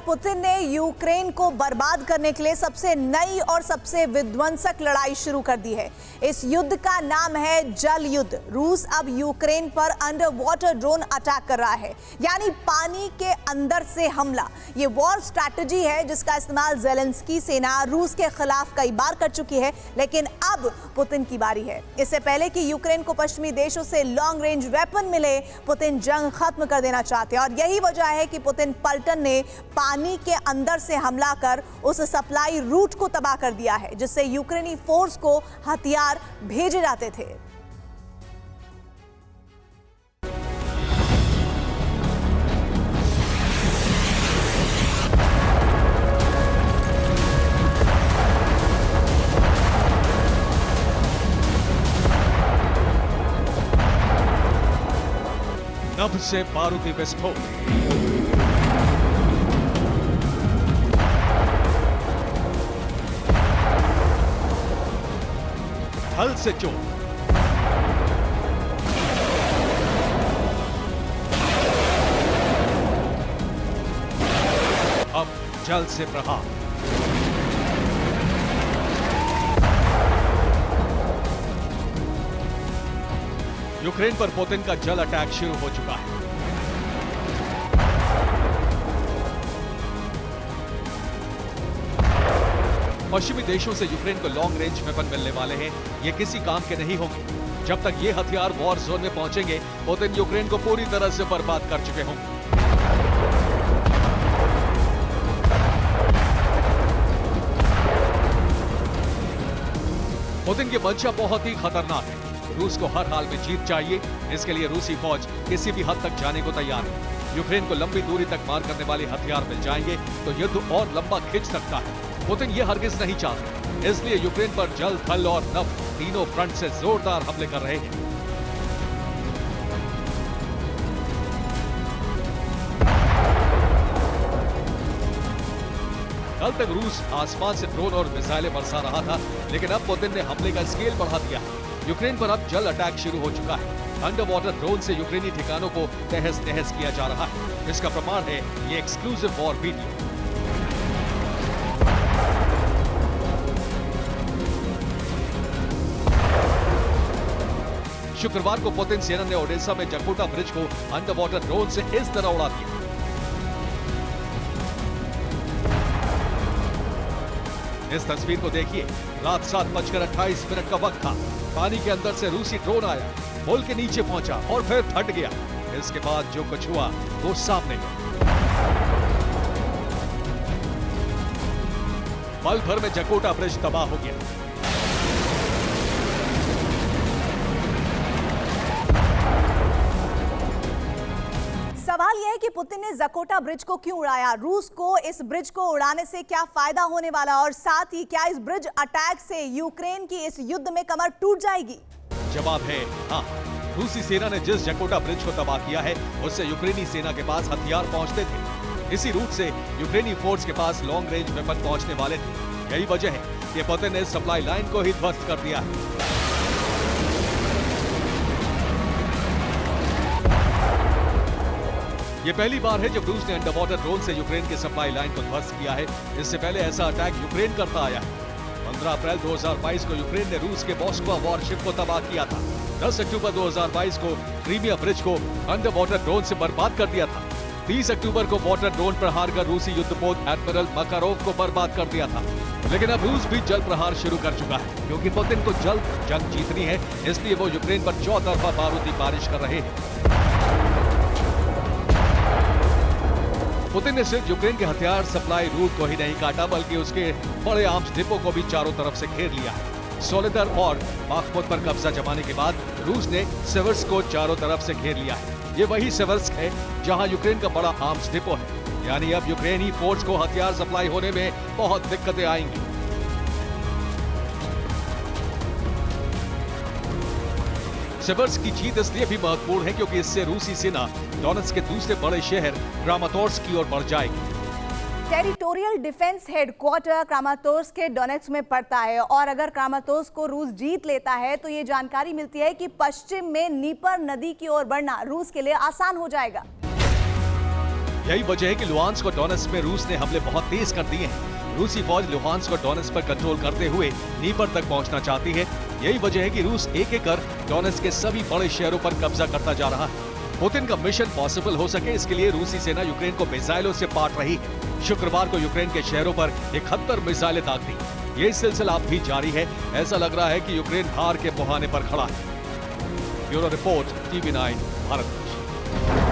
Putin ने Ukraine को बर्बाद करने के लिए सबसे नई और सबसे विध्वंसक लड़ाई शुरू कर दी है। इस युद्ध का नाम है जल युद्ध। रूस अब यूक्रेन पर अंडर वाटर ड्रोन अटैक कर रहा है, यानी पानी के अंदर से हमला। ये वॉर स्ट्रैटेजी है जिसका इस्तेमाल ज़ेलेंस्की सेना रूस के खिलाफ कई बार कर चुकी है, लेकिन अब पुतिन की बारी है। इससे पहले कि यूक्रेन को पश्चिमी देशों से लॉन्ग रेंज वेपन मिले, पुतिन जंग खत्म कर देना चाहते हैं और यही वजह है कि पुतिन पलटन ने पानी के अंदर से हमला कर उस सप्लाई रूट को तबाह कर दिया है जिससे यूक्रेनी फोर्स को हथियार भेजे जाते थे। नभ से बारूदी विस्फोट, हल से चोट, अब जल से प्रहार। यूक्रेन पर पुतिन का जल अटैक शुरू हो चुका है। पश्चिमी देशों से यूक्रेन को लॉन्ग रेंज वेपन मिलने वाले हैं। ये किसी काम के नहीं होंगे। जब तक ये हथियार वॉर जोन में पहुंचेंगे, पुतिन यूक्रेन को पूरी तरह से बर्बाद कर चुके होंगे। पुतिन की मंशा बहुत ही खतरनाक है। रूस को हर हाल में जीत चाहिए। इसके लिए रूसी फौज किसी भी हद तक जाने को तैयार है। यूक्रेन को लंबी दूरी तक मार करने वाले हथियार मिल जाएंगे तो युद्ध और लंबा खिंच सकता है। पुतिन ये हरगिज नहीं चाहते, इसलिए यूक्रेन पर जल, थल और नभ तीनों फ्रंट से जोरदार हमले कर रहे हैं। कल तक रूस आसमान से ड्रोन और मिसाइलें बरसा रहा था, लेकिन अब पुतिन ने हमले का स्केल बढ़ा दिया है। यूक्रेन पर अब जल अटैक शुरू हो चुका है। अंडर वाटर ड्रोन से यूक्रेनी ठिकानों को तहस नहस किया जा रहा है। इसका प्रमाण है ये एक्सक्लूसिव वॉर वीडियो। शुक्रवार को पुतिन सेना ने ओडेसा में जकोटा ब्रिज को अंडर वाटर ड्रोन से इस तरह उड़ा दिया। इस तस्वीर को देखिए। रात 7:28 का वक्त था। पानी के अंदर से रूसी ड्रोन आया, पुल के नीचे पहुंचा और फिर हट गया। इसके बाद जो कुछ हुआ वो सामने है। पल भर में जकोटा ब्रिज तबाह हो गया। सवाल यह है कि पुतिन ने जकोटा ब्रिज को क्यों उड़ाया? रूस को इस ब्रिज को उड़ाने से क्या फायदा होने वाला और साथ ही क्या इस ब्रिज अटैक से यूक्रेन की इस युद्ध में कमर टूट जाएगी? जवाब है हाँ। रूसी सेना ने जिस जकोटा ब्रिज को तबाह किया है उससे यूक्रेनी सेना के पास हथियार पहुंचते थे। इसी रूट से यूक्रेनी फोर्स के पास लॉन्ग रेंज वेपन पहुंचने वाले थे। यही वजह है कि पुतिन ने सप्लाई लाइन को ही ध्वस्त कर दिया है। ये पहली बार है जब रूस ने अंडर वाटर ड्रोन से यूक्रेन की सप्लाई लाइन को ध्वस्त किया है। इससे पहले ऐसा अटैक यूक्रेन करता आया है। 15 अप्रैल 2022 को यूक्रेन ने रूस के मॉस्को वॉरशिप को तबाह किया था। 10 अक्टूबर 2022 को क्रीमिया ब्रिज को अंडर वाटर ड्रोन से बर्बाद कर दिया था। 30 अक्टूबर को वाटर ड्रोन प्रहार कर रूसी युद्धपोत एडमिरल मकारोव को बर्बाद कर दिया था। लेकिन अब रूस भी जल प्रहार शुरू कर चुका है, क्योंकि पुतिन को जल्द जंग जीतनी है। इसलिए वो यूक्रेन पर चौतरफा बारूदी बारिश कर रहे हैं। पुतिन ने सिर्फ यूक्रेन के हथियार सप्लाई रूट को ही नहीं काटा, बल्कि उसके बड़े आर्म्स डिपो को भी चारों तरफ से घेर लिया है। सोलेदर और बाखमुत पर कब्जा जमाने के बाद रूस ने सिवर्स्क को चारों तरफ से घेर लिया है। ये वही सिवर्स्क है जहां यूक्रेन का बड़ा आर्म्स डिपो है। यानी अब यूक्रेनी फोर्स को हथियार सप्लाई होने में बहुत दिक्कतें आएंगी। सिवर्स्क की जीत इसलिए भी महत्वपूर्ण है क्योंकि इससे रूसी सेना डोनेट्स्क के दूसरे बड़े शहर क्रामाटोर्स्क की ओर बढ़ जाएगी। टेरिटोरियल डिफेंस हेडक्वार्टर क्रामाटोर्स्क के डोनेट्स्क में पड़ता है और अगर क्रामाटोर्स्क को रूस जीत लेता है तो ये जानकारी मिलती है कि पश्चिम में नीपर नदी की ओर बढ़ना रूस के लिए आसान हो जाएगा। यही वजह है कि लुहांस्क और डोनेट्स्क में रूस ने हमले बहुत तेज कर दिए हैं। रूसी फौज लुहांस्क और डोनेट्स्क पर कंट्रोल करते हुए नीपर तक पहुंचना चाहती है। यही वजह है कि रूस एक एक कर डोनेट्स्क के सभी बड़े शहरों पर कब्जा करता जा रहा है। पुतिन का मिशन पॉसिबल हो सके, इसके लिए रूसी सेना यूक्रेन को मिसाइलों से पाट रही है। शुक्रवार को यूक्रेन के शहरों पर 71 मिसाइलें दाग दी। ये सिलसिला अब भी जारी है। ऐसा लग रहा है कि यूक्रेन हार के मुहाने पर खड़ा है। Bureau report, TV9 Bharat.